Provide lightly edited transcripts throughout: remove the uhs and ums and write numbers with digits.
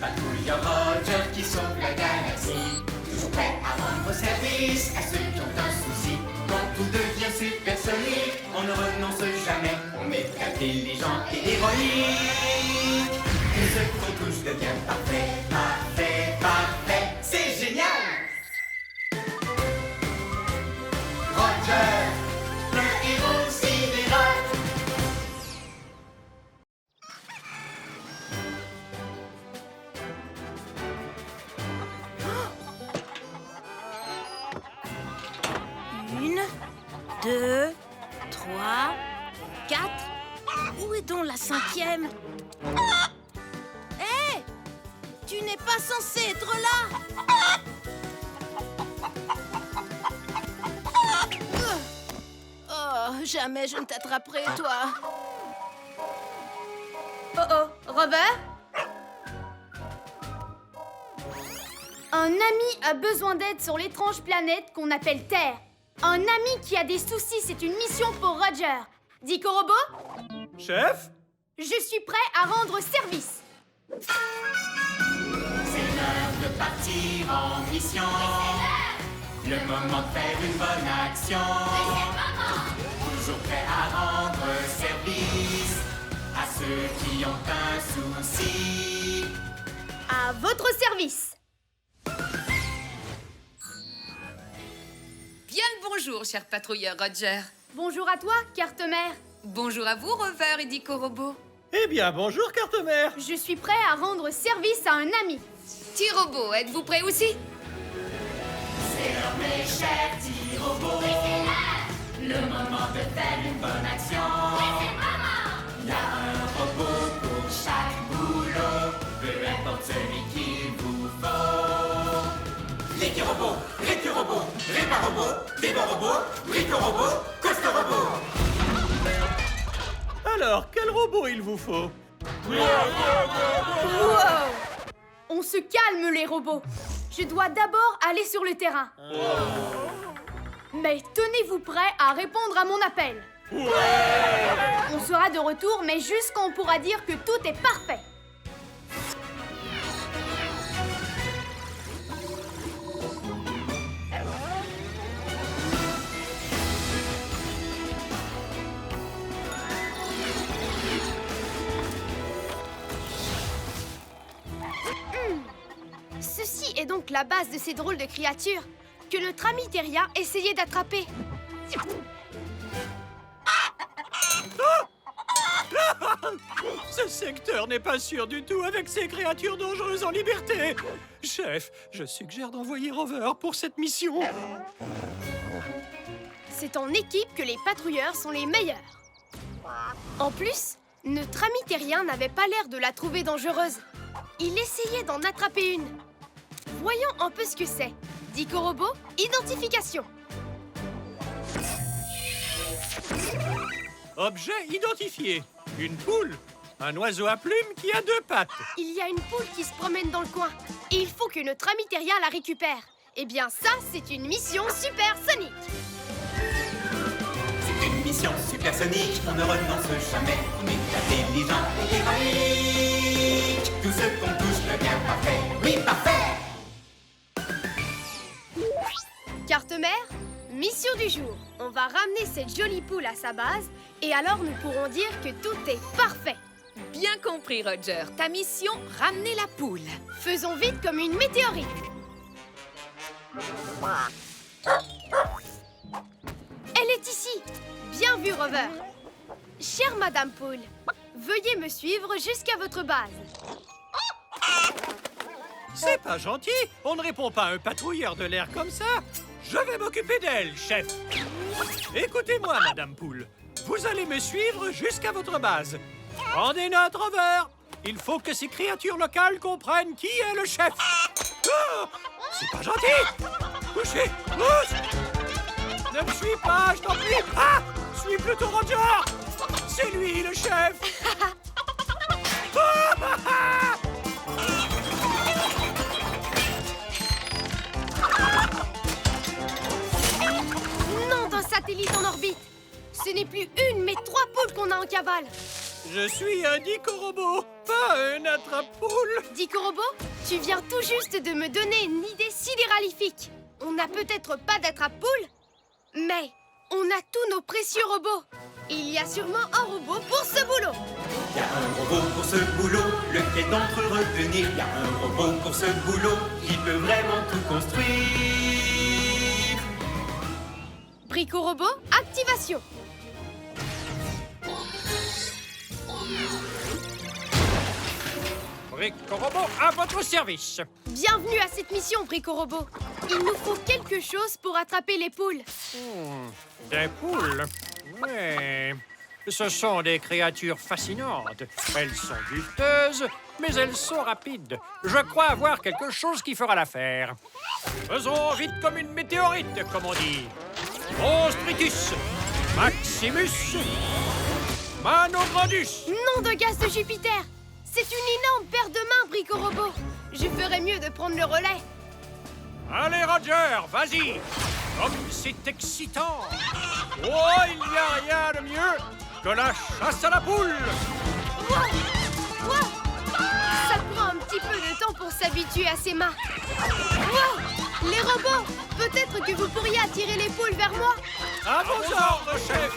patrouilleurs Roger qui sauve la galaxie. Toujours prêts à rendre service à ceux qui ont un souci. Quand tout devient supersonique, on ne renonce jamais. On est intelligent et héroïque. Tout ce qu'on touche devient parfait, parfait, parfait. C'est génial! Roger, le héros sidéral. Une, deux, trois, quatre. Où est donc la cinquième? Hé! Tu n'es pas censé être là! Oh, jamais je ne t'attraperai, toi. Oh oh, Robert? Un ami a besoin d'aide sur l'étrange planète qu'on appelle Terre. Un ami qui a des soucis, c'est une mission pour Roger. Dico Robot? Chef? Je suis prêt à rendre service. C'est l'heure de partir en mission. Le moment de faire une bonne action. Toujours prêt à rendre service à ceux qui ont un souci. À votre service. Bien le bonjour, cher patrouilleur Roger. Bonjour à toi, Carte-Mère. Bonjour à vous, Rover et Dico Robot. Eh bien, bonjour, Carte-Mère. Je suis prêt à rendre service à un ami. T-Robot, êtes-vous prêt aussi? C'est l'heure, mes chers petits robots. Le moment de faire une bonne action. Il y a un robot pour chaque boulot, peu importe celui qu'il vous faut. L'équi-robot, récu-robot, répar-robot, démon-robot, brico-robot, coste-robot. Alors, quel robot il vous faut? Wow! On se calme, les robots. Je dois d'abord aller sur le terrain. Mais tenez-vous prêts à répondre à mon appel. On sera de retour, mais juste quand on pourra dire que tout est parfait. Ceci est donc la base de ces drôles de créatures que notre ami Terrien essayait d'attraper. Ce secteur n'est pas sûr du tout avec ces créatures dangereuses en liberté. Chef, je suggère d'envoyer Rover pour cette mission. C'est en équipe que les patrouilleurs sont les meilleurs. En plus, notre ami Terrien n'avait pas l'air de la trouver dangereuse. Il essayait d'en attraper une. Voyons un peu ce que c'est. Dico Robot, identification. Objet identifié. Une poule. Un oiseau à plumes qui a 2 pattes. Il y a une poule qui se promène dans le coin. Et il faut que notre ami Terrien la récupère. Eh bien ça, c'est une mission supersonique. C'est une mission supersonique, on ne renonce jamais. On est intelligent et héroïque. Tout ce qu'on touche devient parfait. Oui, parfait! Carte-Mère, mission du jour. On va ramener cette jolie poule à sa base et alors nous pourrons dire que tout est parfait. Bien compris, Roger. Ta mission, ramener la poule. Faisons vite comme une météorite. Elle est ici. Bien vu, Rover. Chère Madame Poule, veuillez me suivre jusqu'à votre base. C'est pas gentil. On ne répond pas à un patrouilleur de l'air comme ça. Je vais m'occuper d'elle, chef. Écoutez-moi, Madame Poule. Vous allez me suivre jusqu'à votre base. Prenez note, Rover. Il faut que ces créatures locales comprennent qui est le chef. Ah, c'est pas gentil. Couchez. Pousse. Ne me suis pas, je t'en prie. Ah, suis plutôt Roger. C'est lui, le chef. Non d'un satellite en orbite. Ce n'est plus une, mais 3 poules qu'on a en cavale. Je suis un Dico-robot, pas un attrape-poule. Dico-robot, tu viens tout juste de me donner une idée sidéralifique. On n'a peut-être pas d'attrape-poule, mais on a tous nos précieux robots. Il y a sûrement un robot pour ce boulot. Il y a un robot pour ce boulot, lequel d'entre eux retenir? Il y a un robot pour ce boulot, qui peut vraiment tout construire. Brico-robot, activation. Brico-robot, à votre service. Bienvenue à cette mission, Brico-robot. Il nous faut quelque chose pour attraper les poules. Des poules? Ouais. Ce sont des créatures fascinantes. Elles sont juteuses, mais elles sont rapides. Je crois avoir quelque chose qui fera l'affaire. Faisons vite comme une météorite, comme on dit. Monstritus, Maximus, Manograndus. Nom de gaz de Jupiter. C'est une énorme paire de mains, Brico-robot. Je ferais mieux de prendre le relais. Allez, Roger, vas-y. Comme c'est excitant. Oh, il n'y a rien de mieux que la chasse à la poule. Wow! Wow! Ça prend un petit peu de temps pour s'habituer à ses mains. Wow! Les robots, peut-être que vous pourriez attirer les poules vers moi. À vos ordres, chef.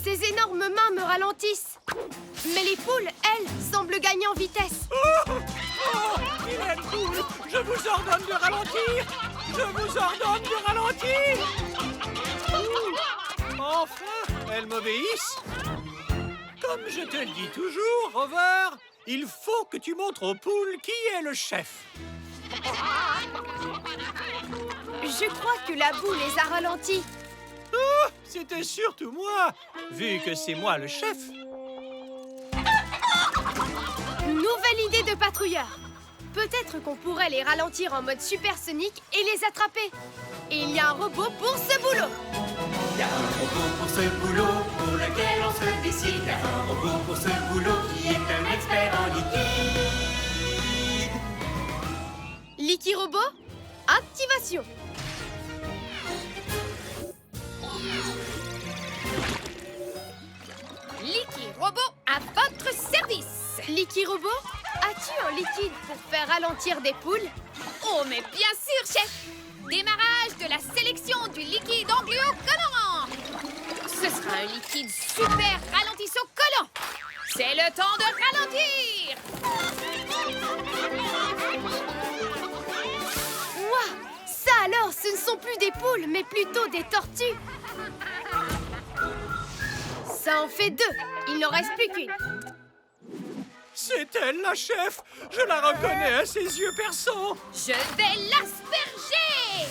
Ces énormes mains me ralentissent. Mais les poules, elles, semblent gagner en vitesse. Vilaine poule, je vous ordonne de ralentir. Je vous ordonne de ralentir. Enfin, elles m'obéissent. Comme je te le dis toujours, Rover, il faut que tu montres aux poules qui est le chef. Je crois que la boue les a ralentis. Oh, c'était surtout moi, vu que c'est moi le chef. Nouvelle idée de patrouilleur. Peut-être qu'on pourrait les ralentir en mode supersonique et les attraper. Et il y a un robot pour ce boulot. Il y a un robot pour ce boulot, pour lequel on se décide. Il y a un robot pour ce boulot, qui est un expert en liquide. Liquirobot, activation. Liquirobot, à votre service. Liquirobot, as-tu un liquide pour faire ralentir des poules? Oh, mais bien sûr, chef. Démarrage de la sélection du liquide angluocolorant. Ce sera un liquide super ralentissant collant. C'est le temps de ralentir. Ouah, ça alors, ce ne sont plus des poules, mais plutôt des tortues. Ça en fait deux. Il n'en reste plus qu'une. C'est elle, la chef. Je la reconnais à ses yeux perçants. Je vais l'asperger.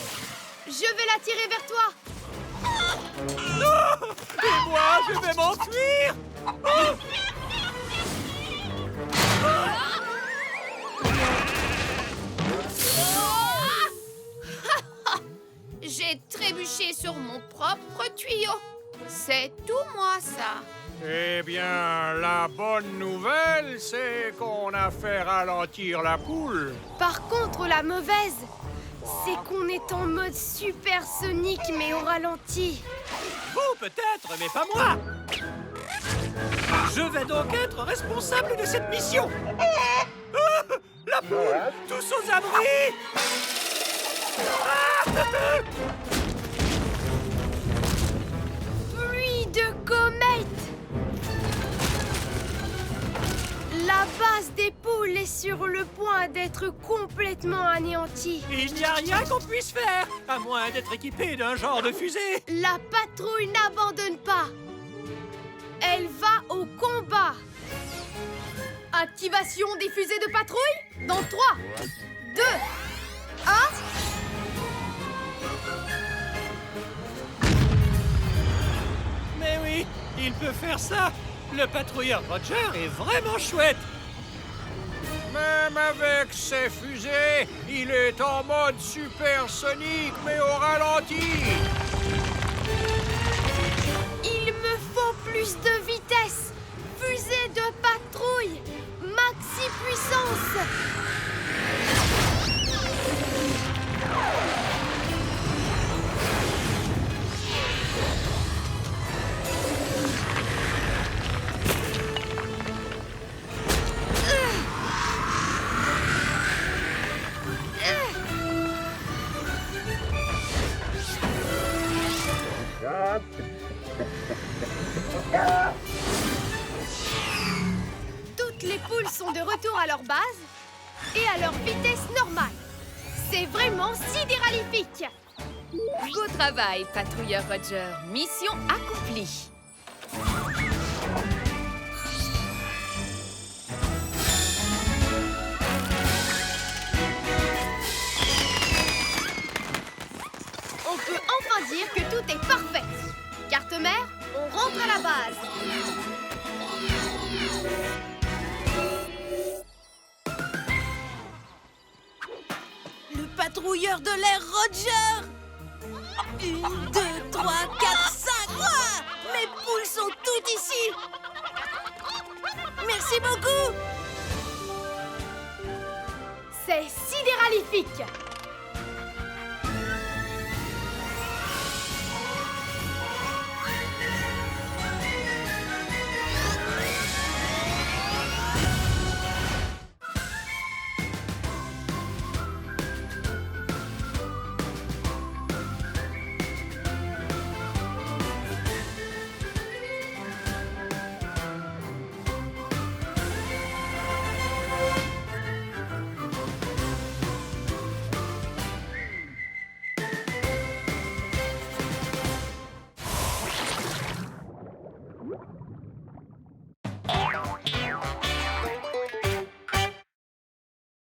Je vais la tirer vers toi. Non! Et moi, je vais m'enfuir. Oh! J'ai trébuché sur mon propre tuyau. C'est tout moi, ça. Eh bien, la bonne nouvelle, c'est qu'on a fait ralentir la poule. Par contre, la mauvaise, c'est qu'on est en mode supersonique, mais au ralenti. Vous, peut-être, mais pas moi. Je vais donc être responsable de cette mission. Ah, la poule, tous aux abris. Ah! Pluie de comètes. La base des poules est sur le point d'être complètement anéantie. Il n'y a rien qu'on puisse faire, à moins d'être équipé d'un genre de fusée. La patrouille n'abandonne pas. Elle va au combat. Activation des fusées de patrouille dans 3, 2, 1. Mais oui, il peut faire ça. Le patrouilleur Roger est vraiment chouette. Même avec ses fusées, il est en mode supersonique, mais au ralenti. Il me faut plus de vitesse. Fusée de patrouille. Toutes les poules sont de retour à leur base et à leur vitesse normale. C'est vraiment sidéralifique. Beau travail, patrouilleur Roger. Mission accomplie. On peut enfin dire que tout est parfait. Carte-mère, on rentre à la base. Le patrouilleur de l'air Roger! 1, 2, 3, 4, 5! Ouah! Mes poules sont toutes ici! Merci beaucoup! C'est sidéralifique.